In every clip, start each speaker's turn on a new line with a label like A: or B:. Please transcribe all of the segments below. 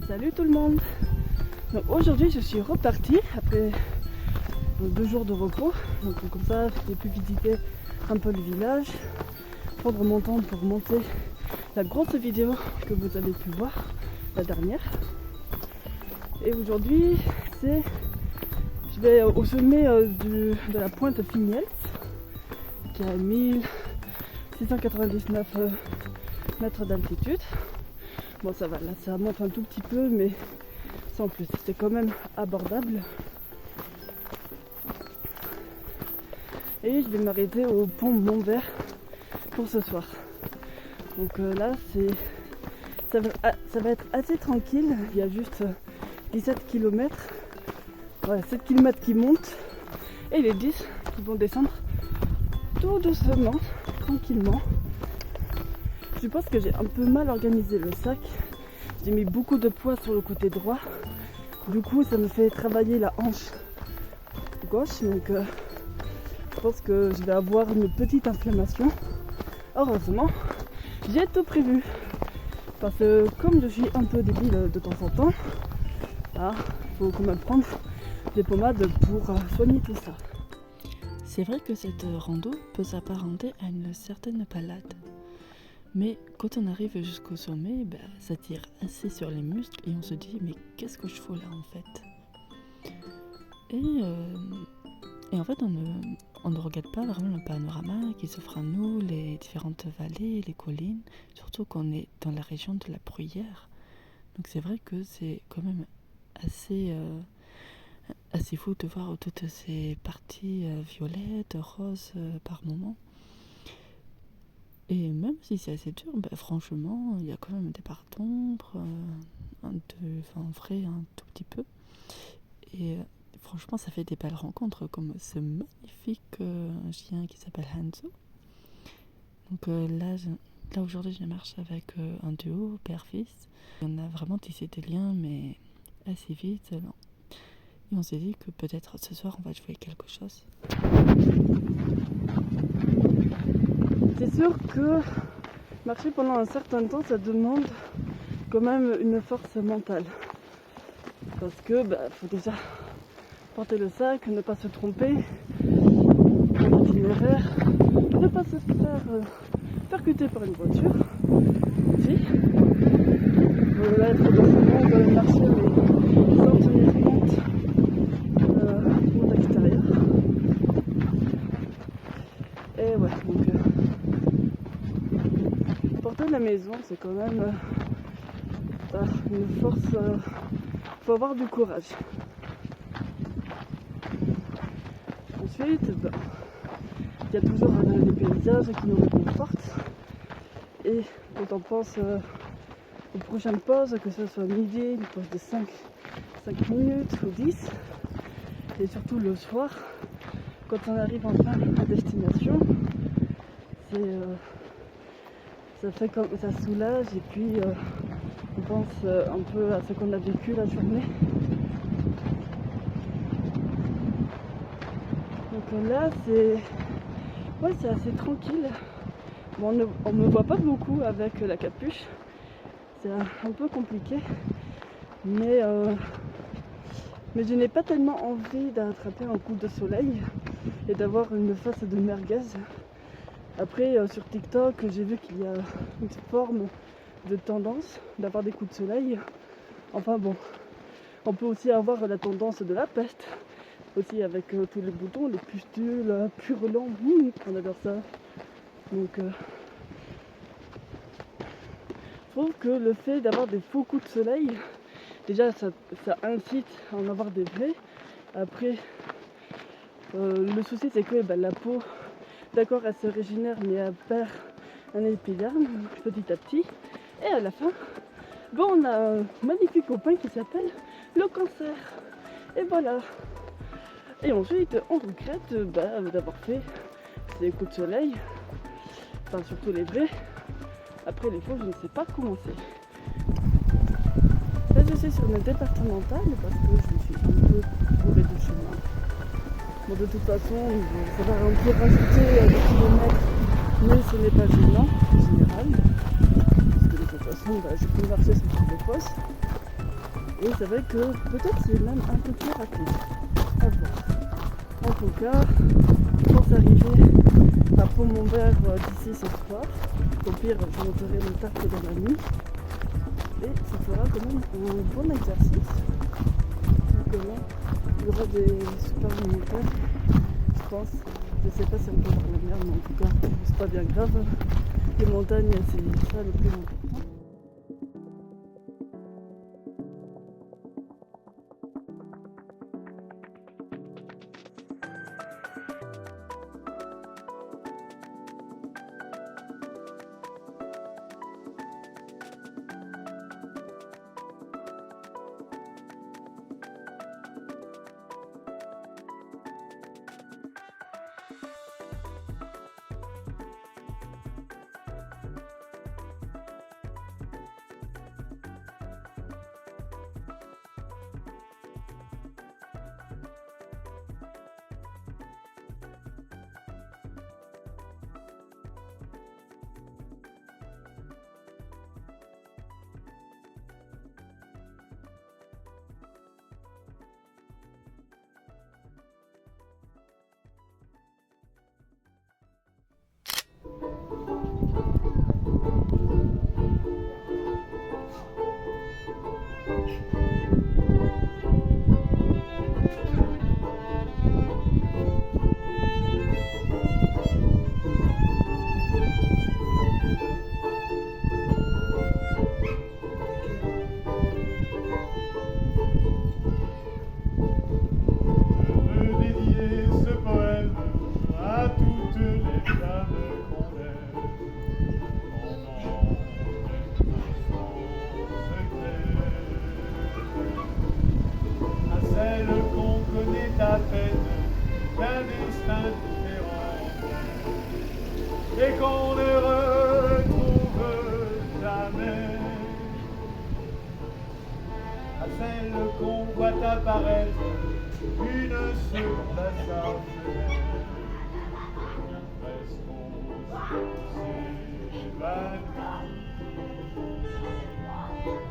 A: Et salut tout le monde. Donc aujourd'hui je suis repartie après 2 jours de repos. Donc comme ça j'ai pu visiter un peu le village, prendre mon temps pour monter la grosse vidéo que vous avez pu voir, la dernière. Et aujourd'hui je vais au sommet de la pointe Fignels, qui est à 1699 mètres d'altitude. Bon ça va, là ça monte un tout petit peu mais sans plus, c'est quand même abordable. Et je vais m'arrêter au pont Montvert pour ce soir. Donc là ça va être assez tranquille, il y a juste 17 km, ouais, 7 km qui montent et les 10 qui vont descendre tout doucement, tranquillement. Je pense que j'ai un peu mal organisé le sac. J'ai mis beaucoup de poids sur le côté droit. Du coup, ça me fait travailler la hanche gauche. Donc, je pense que je vais avoir une petite inflammation. Heureusement, j'ai tout prévu. Parce que comme je suis un peu débile de temps en temps, il faut quand même prendre des pommades pour soigner tout ça.
B: C'est vrai que cette rando peut s'apparenter à une certaine balade. Mais quand on arrive jusqu'au sommet, ça tire assez sur les muscles et on se dit mais qu'est-ce que je fous là en fait. Et en fait on ne regarde pas vraiment le panorama qui s'offre à nous, les différentes vallées, les collines, surtout qu'on est dans la région de la Bruyère. Donc c'est vrai que c'est quand même assez fou de voir toutes ces parties violettes, roses par moment. Et même si c'est assez dur, franchement, il y a quand même des parts d'ombre, frais un tout petit peu. Et franchement, ça fait des belles rencontres, comme ce magnifique chien qui s'appelle Hanzo. Donc là aujourd'hui, je marche avec un duo, père-fils. On a vraiment tissé des liens, mais assez vite. Et on s'est dit que peut-être ce soir, on va jouer quelque chose.
A: C'est sûr que marcher pendant un certain temps, ça demande quand même une force mentale. Parce que faut déjà porter le sac, ne pas se tromper, l'itinéraire, ne pas se faire percuter par une voiture. Si. Être dans ce monde, marcher mais sans tenir compte de l'extérieur. Et ouais, donc porter la maison, c'est quand même une force. Faut avoir du courage. Ensuite, il y a toujours des paysages qui nous réconfortent. Et quand on pense aux prochaines pauses, que ce soit midi, une pause de 5 minutes ou 10, et surtout le soir, quand on arrive enfin à destination, ça soulage et puis on pense un peu à ce qu'on a vécu la journée. Donc là c'est assez tranquille. Bon, on me voit pas beaucoup avec la capuche, c'est un peu compliqué, mais je n'ai pas tellement envie d'attraper un coup de soleil et d'avoir une face de merguez. Après sur TikTok j'ai vu qu'il y a une forme de tendance d'avoir des coups de soleil. Enfin bon, on peut aussi avoir la tendance de la peste aussi avec tous les boutons, les pustules, purulents, on adore ça. Donc je trouve que le fait d'avoir des faux coups de soleil, déjà ça incite à en avoir des vrais. Après le souci c'est que la peau, d'accord, elle se régénère mais elle perd un épiderme petit à petit. Et à la fin, on a un magnifique copain qui s'appelle le cancer. Et voilà. Et ensuite, on regrette d'avoir fait ces coups de soleil. Enfin, surtout les vrais. Après les faux, je ne sais pas comment c'est. Là, je suis sur une départementale parce que je me suis un peu bourrée de chemin. Bon, de toute façon, ça va un peu rajouter des kilomètres, mais ce n'est pas gênant en général. De toute façon, je peux marcher sur toutes les fosses. Et c'est vrai que peut-être c'est même un peu plus rapide. À voir. En tout cas, je pense arriver à Pont-Montvert d'ici ce soir. Au pire, je monterai le tarte dans la nuit. Et ça fera quand même un bon exercice. Donc là, il y aura des super montagnes, je pense. Je sais pas si on peut voir la mer, mais en tout cas, c'est pas bien grave. Les montagnes, c'est ça le plus important.
C: Et qu'on ne retrouve jamais, à celle qu'on voit apparaître une seconde à sa fenêtre, presque s'évanouit,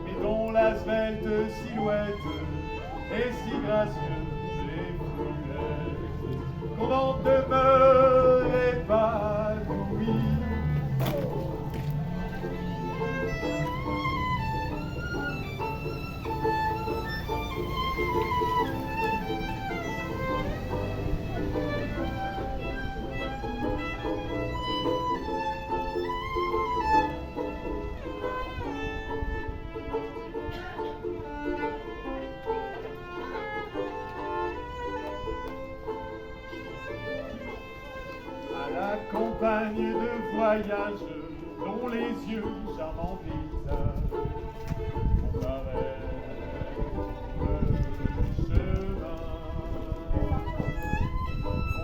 C: mais dont la svelte silhouette est si gracieuse et fluette qu'on en demeure épanoui. Campagne de voyage dont les yeux charmants paysages comparèrent le chemin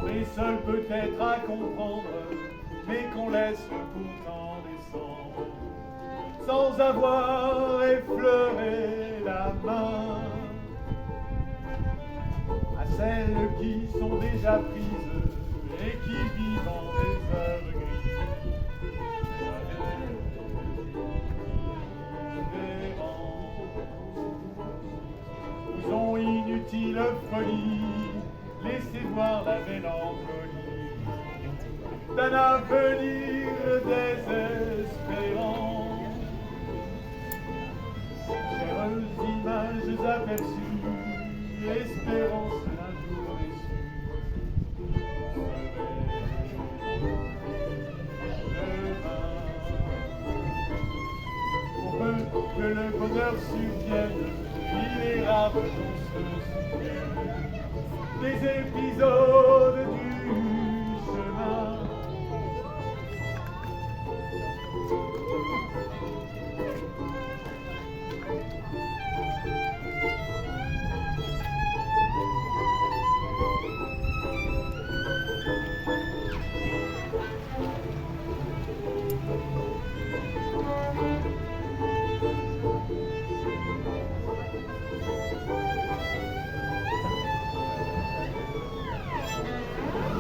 C: qu'on est seul peut-être à comprendre, mais qu'on laisse pourtant descendre sans avoir effleuré la main à celles qui sont déjà prises et qui vivent en des œuvres grises, nous ont inutile folie, laissez voir la mélancolie d'un avenir désespérant. Chères images aperçues, espérance d'un jour déçu. Que le bonheur subvienne, il est rare qu'on se souvienne des épisodes du chemin.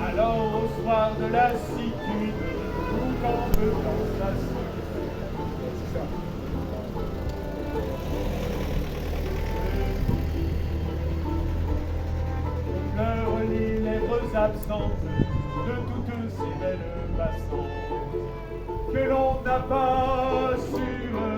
C: Alors au soir de lassitude, ou quand le temps s'assied, absente de toutes ces belles passantes que l'on n'a pas su